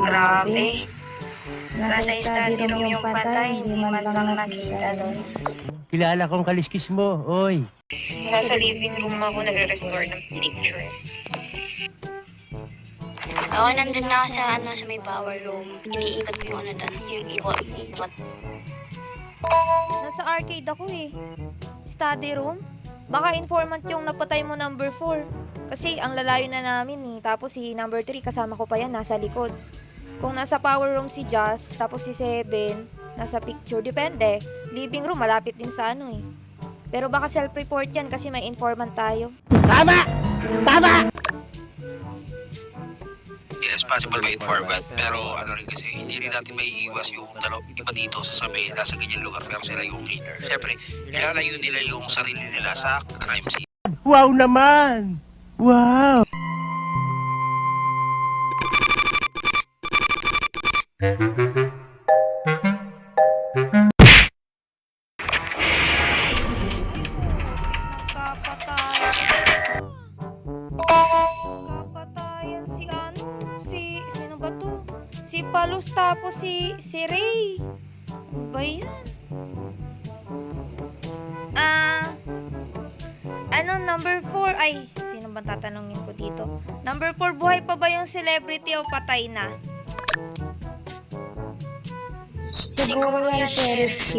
Grabe. Nasa study room yung patay, hindi man lang nakita doon. Kilala kong kaliskis mo, oy. Nasa living room ako nagre-restore ng picture. Ako nandun na sa may power room. Iniikot ko yung doon, yung ikot. Nasa arcade ako eh. Study room? Baka informant yung napatay mo number 4. Kasi ang lalayo na namin eh. Tapos si number 3 kasama ko pa yan, nasa likod. Kung nasa power room si Jazz, tapos si 7, nasa picture, depende. Living room, malapit din sa eh. Pero baka self-report yan kasi may informant tayo. Tama! Tama! Yes, possible may informant. Pero rin kasi, hindi rin natin may iwas yung iba dito sa sabi, nasa ganyan lugar, pero sila yung killer. Siyempre, ilalayo nila yung sarili nila sa crime scene. Wow naman! Wow! Kapatayan si sino ba to? Si Palos tapos si Ray. Ano ba yan? Number 4? Ay, sino bang tatanungin ko dito? Number 4, buhay pa ba yung celebrity o patay na? Siguro yan, Sheriff K.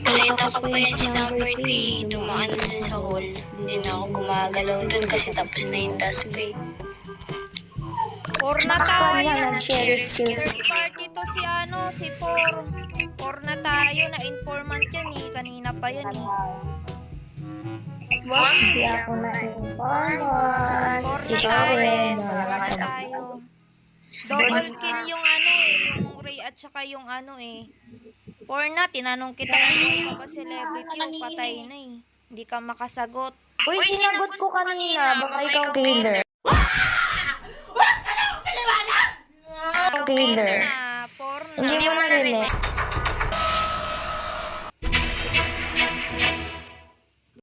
Nakita ko pa yan si number 3. Dumaan dun sa hall. Hindi na ako gumagalaw dun kasi tapos na yung task ko eh. Or na tayo. Sheriff K. Party to si Por. Or na tayo, na informant yan eh. Kanina pa yan eh. Hindi ako na-informant. Ikaw rin. Malakas ako. Tayo. Double kill yung yung Ray at saka yung Por na, tinanong kita kung ba celebrity o patay na eh. Hindi ka makasagot. Uy, sinagot ko kanina. Baka ikaw killer. Ikaw killer. Por na. Hindi mo marinig.